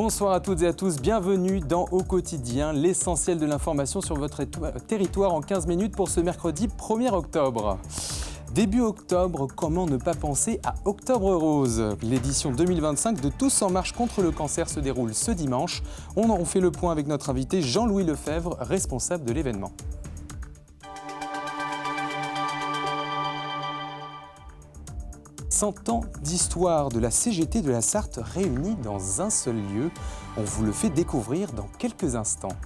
Bonsoir à toutes et à tous, bienvenue dans Au Quotidien, l'essentiel de l'information sur votre territoire en 15 minutes pour ce mercredi 1er octobre. Début octobre, comment ne pas penser à Octobre Rose? L'édition 2025 de Tous en marche contre le cancer se déroule ce dimanche. On fait le point avec notre invité Jean-Louis Lefebvre, responsable de l'événement. 100 ans d'histoire de la CGT de la Sarthe réunie dans un seul lieu. On vous le fait découvrir dans quelques instants.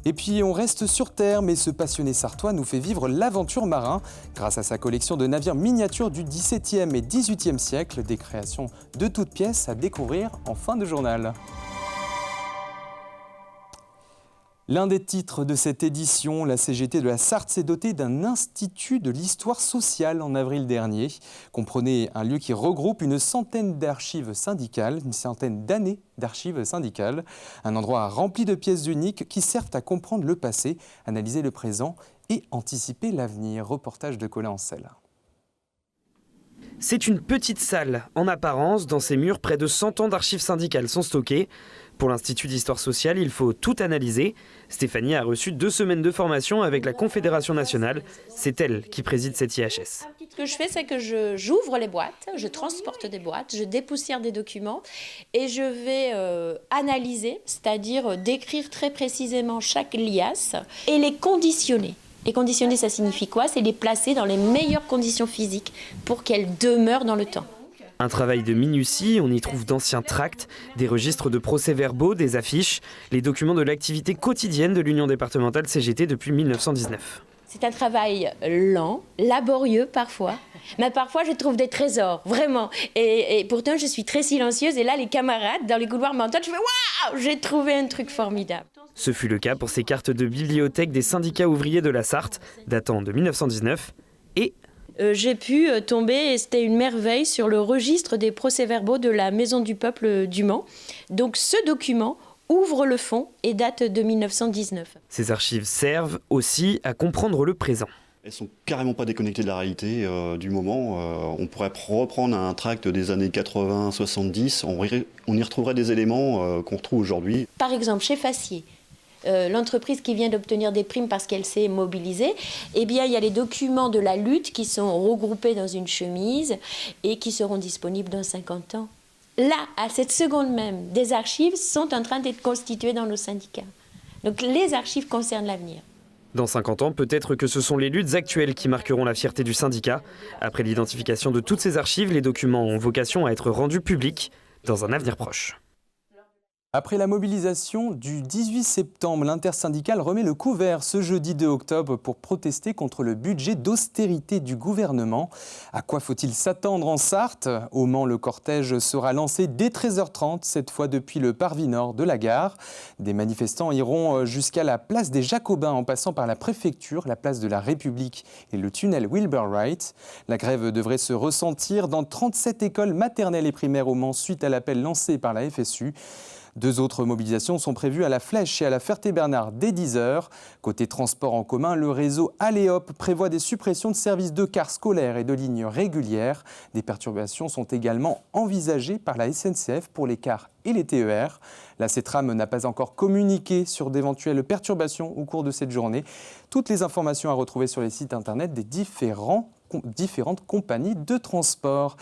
Et puis on reste sur Terre, mais ce passionné sartois nous fait vivre l'aventure marin grâce à sa collection de navires miniatures du XVIIe et XVIIIe siècle, des créations de toutes pièces à découvrir en fin de journal. L'un des titres de cette édition, la CGT de la Sarthe s'est dotée d'un institut de l'histoire sociale en avril dernier. Comprenez un lieu qui regroupe une centaine d'archives syndicales, une centaine d'années d'archives syndicales. Un endroit rempli de pièces uniques qui servent à comprendre le passé, analyser le présent et anticiper l'avenir. Reportage de Colin Ancel. C'est une petite salle. En apparence, dans ses murs, près de 100 ans d'archives syndicales sont stockées. Pour l'Institut d'Histoire Sociale, il faut tout analyser. Stéphanie a reçu 2 semaines de formation avec la Confédération nationale. C'est elle qui préside cette IHS. Ce que je fais, c'est que j'ouvre les boîtes, je transporte des boîtes, je dépoussière des documents et je vais analyser, c'est-à-dire décrire très précisément chaque liasse et les conditionner. Les conditionner, ça signifie quoi? C'est les placer dans les meilleures conditions physiques pour qu'elles demeurent dans le temps. Un travail de minutie, on y trouve d'anciens tracts, des registres de procès-verbaux, des affiches, les documents de l'activité quotidienne de l'Union départementale CGT depuis 1919. C'est un travail lent, laborieux parfois, mais parfois je trouve des trésors, vraiment. Et pourtant je suis très silencieuse et là les camarades dans les couloirs m'entendent, je fais « Waouh, j'ai trouvé un truc formidable !» Ce fut le cas pour ces cartes de bibliothèque des syndicats ouvriers de la Sarthe, datant de 1919 et... J'ai pu tomber, et c'était une merveille, sur le registre des procès-verbaux de la Maison du Peuple du Mans. Donc ce document ouvre le fond et date de 1919. Ces archives servent aussi à comprendre le présent. Elles sont carrément pas déconnectées de la réalité du moment. On pourrait reprendre un tract des années 80-70, on y retrouverait des éléments qu'on retrouve aujourd'hui. Par exemple, chez Fassier, l'entreprise qui vient d'obtenir des primes parce qu'elle s'est mobilisée, eh bien, il y a les documents de la lutte qui sont regroupés dans une chemise et qui seront disponibles dans 50 ans. Là, à cette seconde même, des archives sont en train d'être constituées dans nos syndicats. Donc les archives concernent l'avenir. Dans 50 ans, peut-être que ce sont les luttes actuelles qui marqueront la fierté du syndicat. Après l'identification de toutes ces archives, les documents ont vocation à être rendus publics dans un avenir proche. Après la mobilisation du 18 septembre, l'intersyndicale remet le couvert ce jeudi 2 octobre pour protester contre le budget d'austérité du gouvernement. À quoi faut-il s'attendre en Sarthe? Au Mans, le cortège sera lancé dès 13h30, cette fois depuis le parvis nord de la gare. Des manifestants iront jusqu'à la place des Jacobins en passant par la préfecture, la place de la République et le tunnel Wilbur Wright. La grève devrait se ressentir dans 37 écoles maternelles et primaires au Mans suite à l'appel lancé par la FSU. 2 autres mobilisations sont prévues à la Flèche et à la Ferté-Bernard dès 10h. Côté transport en commun, le réseau Aléop prévoit des suppressions de services de cars scolaires et de lignes régulières. Des perturbations sont également envisagées par la SNCF pour les cars et les TER. La CETRAM n'a pas encore communiqué sur d'éventuelles perturbations au cours de cette journée. Toutes les informations à retrouver sur les sites internet des différentes compagnies de transport.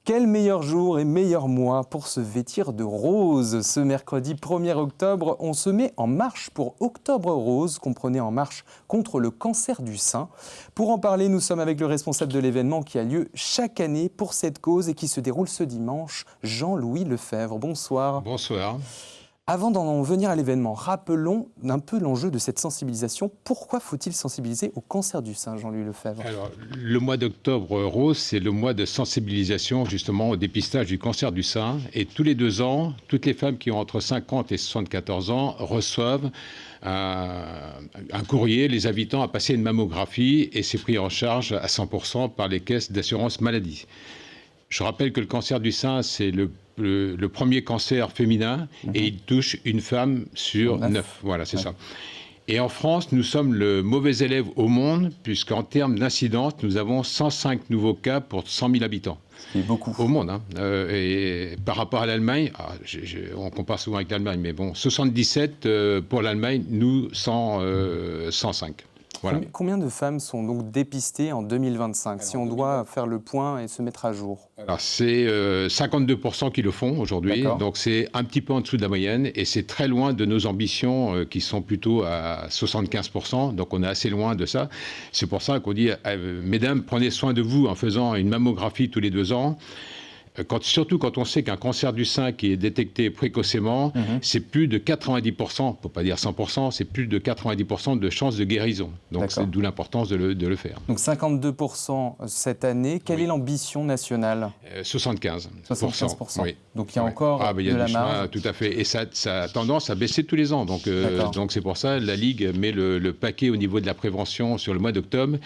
Quel meilleur jour et meilleur mois pour se vêtir de rose. Ce mercredi 1er octobre, on se met en marche pour Octobre Rose, comprenez en marche contre le cancer du sein. Pour en parler, nous sommes avec le responsable de l'événement qui a lieu chaque année pour cette cause et qui se déroule ce dimanche, Jean-Louis Lefebvre. Bonsoir. Bonsoir. Avant d'en venir à l'événement, rappelons un peu l'enjeu de cette sensibilisation. Pourquoi faut-il sensibiliser au cancer du sein, Jean-Louis Lefebvre? Alors, le mois d'octobre rose, c'est le mois de sensibilisation justement au dépistage du cancer du sein. Et tous les 2 ans, toutes les femmes qui ont entre 50 et 74 ans reçoivent un courrier les invitant à passer une mammographie et c'est pris en charge à 100% par les caisses d'assurance maladie. Je rappelle que le cancer du sein, c'est le premier cancer féminin et il touche une femme sur 9. Voilà, c'est ça. Et en France, nous sommes le mauvais élève au monde, puisqu'en termes d'incidence, nous avons 105 nouveaux cas pour 100 000 habitants. C'est beaucoup. Au monde. Hein. Et par rapport à l'Allemagne, on compare souvent avec l'Allemagne, mais bon, 77 pour l'Allemagne, nous 105. Voilà. Combien de femmes sont donc dépistées en 2025, si on doit faire le point et se mettre à jour? Alors, c'est 52% qui le font aujourd'hui, donc c'est un petit peu en dessous de la moyenne, et c'est très loin de nos ambitions qui sont plutôt à 75%, donc on est assez loin de ça. C'est pour ça qu'on dit, mesdames, prenez soin de vous en faisant une mammographie tous les 2 ans. Surtout quand on sait qu'un cancer du sein qui est détecté précocement, c'est plus de 90%, pour pas dire 100%, c'est plus de 90% de chances de guérison. Donc c'est d'où l'importance de le faire. Donc 52% cette année. Quelle est l'ambition nationale? 75%. 75%. Oui. Donc il y a encore il y a de la du marge. chemin, tout à fait. Et ça a tendance à baisser tous les ans. Donc c'est pour ça que la Ligue met le paquet au niveau de la prévention sur le mois d'octobre,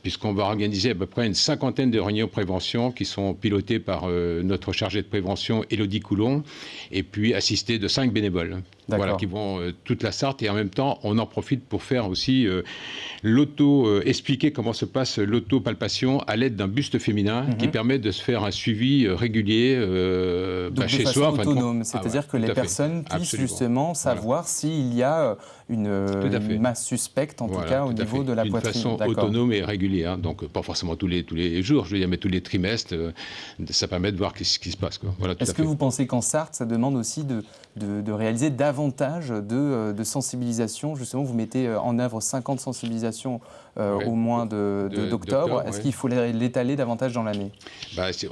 puisqu'on va organiser à peu près une 50aine de réunions de prévention qui sont pilotées par notre chargée de prévention, Élodie Coulon, et puis assistée de 5 bénévoles. Voilà, qui vont toute la Sarthe. Et en même temps, on en profite pour faire aussi expliquer comment se passe l'autopalpation à l'aide d'un buste féminin qui permet de se faire un suivi régulier donc chez de façon soi. autonome, c'est-à-dire que les personnes puissent justement savoir s'il y a une masse suspecte, en tout cas au niveau de la poitrine. De façon autonome et régulière, donc pas forcément tous les jours, je veux dire, mais tous les trimestres, ça permet de voir ce qui se passe. Voilà, est-ce que vous pensez qu'en Sarthe, ça demande aussi de réaliser davantage de sensibilisation? Justement, vous mettez en œuvre 50 sensibilisations au mois d'octobre. Est-ce qu'il faut l'étaler davantage dans l'année?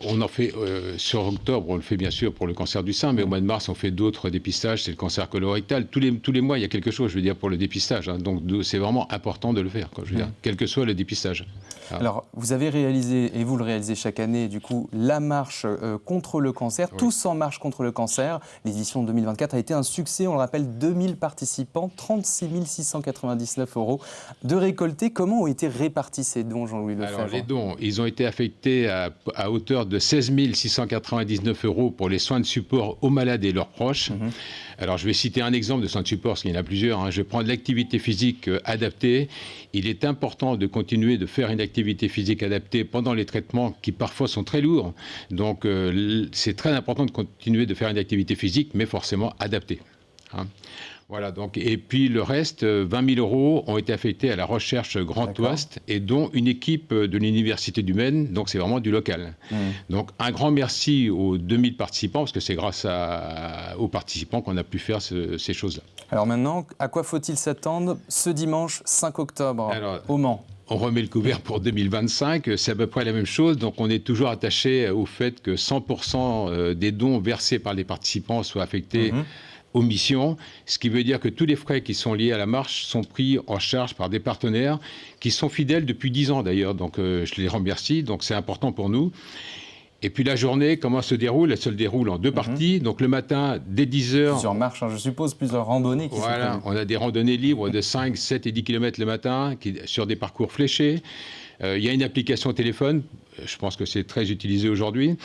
On en fait sur octobre, on le fait bien sûr pour le cancer du sein, mais au mois de mars, on fait d'autres dépistages, c'est le cancer colorectal. Tous les mois, il y a quelque chose, je veux dire, pour le dépistage. Hein. Donc c'est vraiment important de le faire, je veux dire, quel que soit le dépistage. Alors, vous avez réalisé, et vous le réalisez chaque année, du coup, la marche contre le cancer, Tous en marche contre le cancer. L'édition 2024 a été un succès, on le rappelle, 2000 participants, 36 699 € de récoltés. Comment ont été répartis ces dons, Jean-Louis Lefebvre? Alors, les dons, ils ont été affectés à hauteur de 16 699 € pour les soins de support aux malades et leurs proches. Alors, je vais citer un exemple de soins de support, parce qu'il y en a plusieurs. Hein. Je vais prendre l'activité physique adaptée. Il est important de continuer de faire une activité physique adaptée pendant les traitements qui parfois sont très lourds. Donc, c'est très important de continuer de faire une activité physique, mais forcément adaptée. Hein. Voilà, donc, et puis le reste, 20 000 € ont été affectés à la recherche Grand Ouest, et dont une équipe de l'Université du Maine, donc c'est vraiment du local. Donc un grand merci aux 2000 participants, parce que c'est grâce aux participants qu'on a pu faire ces choses-là. Alors maintenant, à quoi faut-il s'attendre ce dimanche 5 octobre au Mans? On remet le couvert pour 2025, c'est à peu près la même chose. Donc on est toujours attaché au fait que 100% des dons versés par les participants soient affectés aux missions, ce qui veut dire que tous les frais qui sont liés à la marche sont pris en charge par des partenaires qui sont fidèles depuis 10 ans d'ailleurs. Donc je les remercie, donc c'est important pour nous. Et puis la journée, comment elle se déroule? Elle se déroule en 2 parties. Donc le matin, dès 10h... Plusieurs marches, je suppose, plusieurs randonnées qui sont prévues. On a des randonnées libres de 5, 7 et 10 km le matin sur des parcours fléchés. Il y a une application téléphone, je pense que c'est très utilisé aujourd'hui.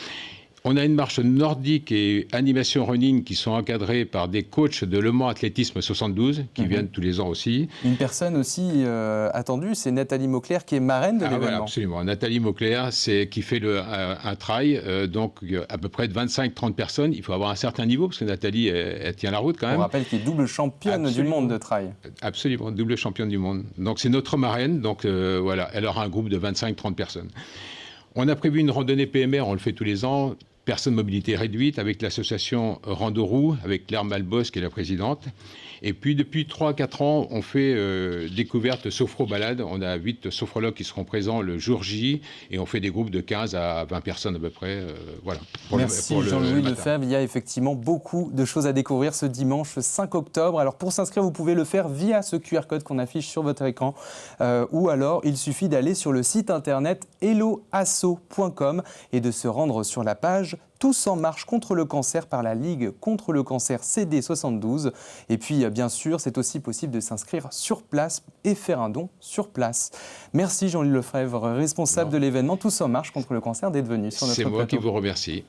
On a une marche nordique et animation running qui sont encadrées par des coachs de Le Mans Athlétisme 72 qui viennent tous les ans aussi. Une personne aussi attendue, c'est Nathalie Mauclair qui est marraine de l'événement. Voilà, absolument. Nathalie Mauclair, qui fait un trail, donc à peu près de 25-30 personnes. Il faut avoir un certain niveau parce que Nathalie, elle tient la route quand même. On rappelle qu'elle est double championne du monde de trail. Absolument, double championne du monde. Donc c'est notre marraine, donc voilà, elle aura un groupe de 25-30 personnes. On a prévu une randonnée PMR, on le fait tous les ans. Personnes mobilité réduite, avec l'association Randorou, avec Claire Malbos, qui est la présidente. Et puis, depuis 3-4 ans, on fait découverte sophro-balade. On a 8 sophrologues qui seront présents le jour J, et on fait des groupes de 15 à 20 personnes à peu près. Voilà. Merci Jean-Louis Lefebvre. Il y a effectivement beaucoup de choses à découvrir ce dimanche 5 octobre. Alors, pour s'inscrire, vous pouvez le faire via ce QR code qu'on affiche sur votre écran. Ou alors, il suffit d'aller sur le site internet helloasso.com et de se rendre sur la page Tous en marche contre le cancer par la Ligue contre le cancer CD72. Et puis, bien sûr, c'est aussi possible de s'inscrire sur place et faire un don sur place. Merci Jean-Louis Lefebvre, responsable de l'événement Tous en marche contre le cancer, d'être venu sur notre plateau. C'est moi qui vous remercie.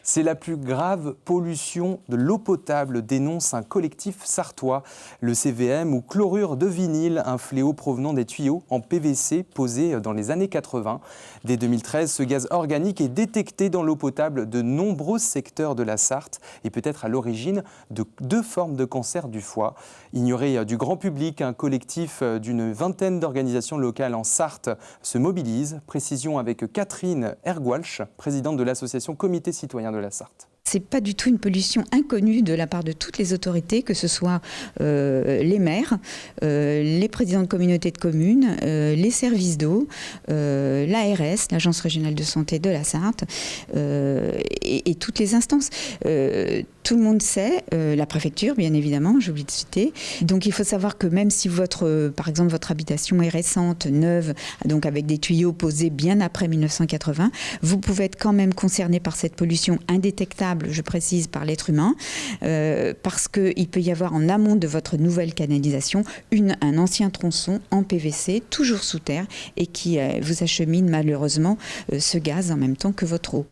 C'est la plus grave pollution de l'eau potable, dénonce un collectif sartois. Le CVM ou chlorure de vinyle, un fléau provenant des tuyaux en PVC posés dans les années 80. Dès 2013, ce gaz organique est détecté dans l'eau potable de nombreux secteurs de la Sarthe et peut être à l'origine de 2 formes de cancer du foie. Ignoré du grand public, un collectif d'une vingtaine d'organisations locales en Sarthe se mobilise. Précision avec Catherine Ergualch, présidente de l'association Comité citoyen de la Sarthe. C'est pas du tout une pollution inconnue de la part de toutes les autorités, que ce soit les maires, les présidents de communautés de communes, les services d'eau, l'ARS, l'Agence régionale de santé de la Sarthe, et toutes les instances. Tout le monde sait, la préfecture bien évidemment, j'ai oublié de citer. Donc il faut savoir que même si par exemple votre habitation est récente, neuve, donc avec des tuyaux posés bien après 1980, vous pouvez être quand même concerné par cette pollution indétectable, je précise, par l'être humain, parce qu'il peut y avoir en amont de votre nouvelle canalisation un ancien tronçon en PVC, toujours sous terre, et qui vous achemine malheureusement ce gaz en même temps que votre eau.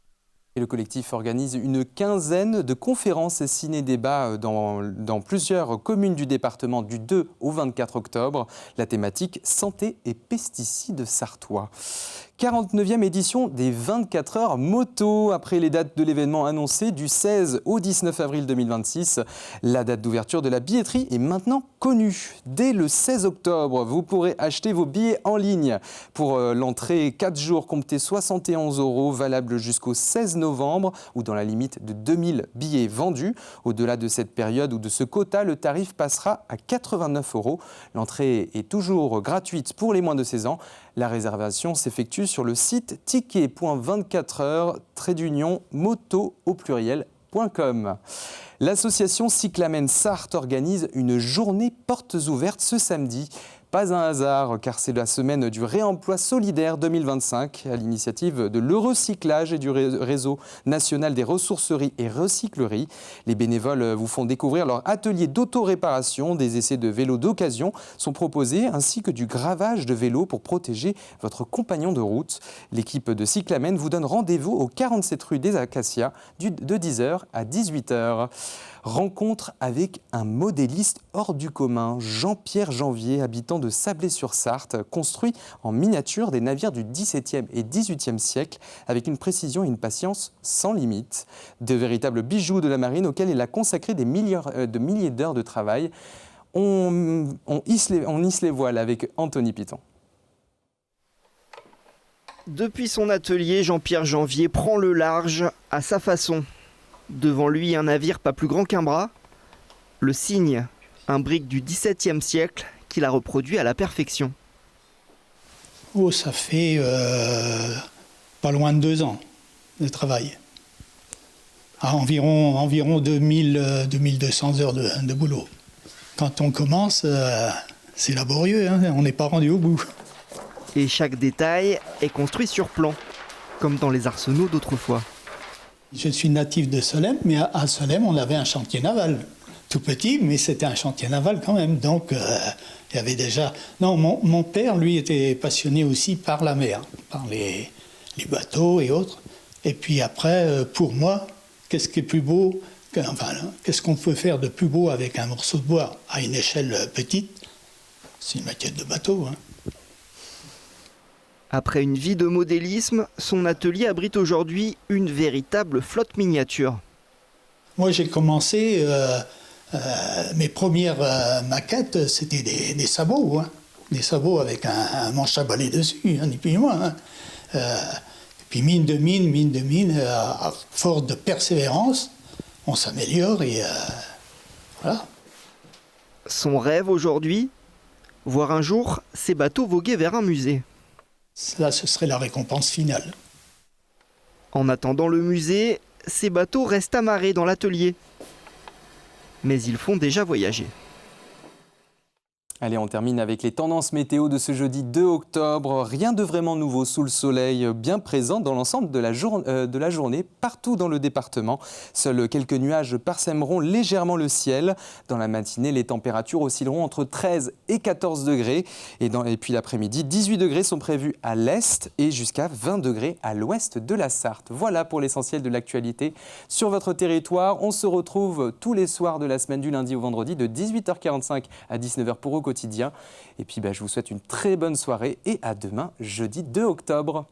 Le collectif organise une quinzaine de conférences et ciné-débats dans plusieurs communes du département du 2 au 24 octobre. La thématique santé et pesticides sartois. 49e édition des 24 heures moto. Après les dates de l'événement annoncées du 16 au 19 avril 2026, la date d'ouverture de la billetterie est maintenant connue. Dès le 16 octobre, vous pourrez acheter vos billets en ligne. Pour l'entrée, 4 jours, comptez 71 €, valable jusqu'au 16 novembre ou dans la limite de 2000 billets vendus. Au-delà de cette période ou de ce quota, le tarif passera à 89 €. L'entrée est toujours gratuite pour les moins de 16 ans. La réservation s'effectue sur le site ticket.24heures-moto au pluriel.com. L'association Cyclamen Sarthe organise une journée portes ouvertes ce samedi. Pas un hasard, car c'est la semaine du réemploi solidaire 2025, à l'initiative de l'Eurecyclage et du réseau national des ressourceries et recycleries. Les bénévoles vous font découvrir leur atelier d'auto-réparation. Des essais de vélos d'occasion sont proposés, ainsi que du gravage de vélos pour protéger votre compagnon de route. L'équipe de Cyclamen vous donne rendez-vous au 47 rue des Acacias de 10h à 18h. Rencontre avec un modéliste hors du commun, Jean-Pierre Janvier, habitant de Sablé-sur-Sarthe, construit en miniature des navires du XVIIe et XVIIIe siècle avec une précision et une patience sans limite. De véritables bijoux de la marine auxquels il a consacré des milliers d'heures de travail. On hisse les voiles avec Anthony Piton. Depuis son atelier, Jean-Pierre Janvier prend le large à sa façon. Devant lui, un navire pas plus grand qu'un bras, le Cygne, un brick du XVIIe siècle qu'il a reproduit à la perfection. Oh, ça fait pas loin de 2 ans de travail. À environ 2200 heures de boulot. Quand on commence, c'est laborieux, hein, on n'est pas rendu au bout. Et chaque détail est construit sur plan, comme dans les arsenaux d'autrefois. Je suis natif de Solesmes, mais à Solesmes, on avait un chantier naval. Tout petit, mais c'était un chantier naval quand même. Donc, il y avait déjà... Non, mon père, lui, était passionné aussi par la mer, par les bateaux et autres. Et puis après, pour moi, qu'est-ce qui est plus beau, qu'est-ce qu'on peut faire de plus beau avec un morceau de bois à une échelle petite? C'est une maquette de bateau, hein. Après une vie de modélisme, son atelier abrite aujourd'hui une véritable flotte miniature. Moi, j'ai commencé, mes premières maquettes, c'était des sabots, hein. Des sabots avec un manche à balai dessus, hein, ni plus ni moins. Hein. Puis mine de mine, à force de persévérance, on s'améliore et voilà. Son rêve aujourd'hui, voir un jour ces bateaux voguer vers un musée. Là, ce serait la récompense finale. En attendant le musée, ces bateaux restent amarrés dans l'atelier. Mais ils font déjà voyager. Allez, on termine avec les tendances météo de ce jeudi 2 octobre. Rien de vraiment nouveau sous le soleil, bien présent dans l'ensemble de la journée, partout dans le département. Seuls quelques nuages parsèmeront légèrement le ciel. Dans la matinée, les températures oscilleront entre 13 et 14 degrés. Et puis l'après-midi, 18 degrés sont prévus à l'est et jusqu'à 20 degrés à l'ouest de la Sarthe. Voilà pour l'essentiel de l'actualité sur votre territoire. On se retrouve tous les soirs de la semaine du lundi au vendredi de 18h45 à 19h pour au quotidien. Et puis je vous souhaite une très bonne soirée et à demain, jeudi 2 octobre.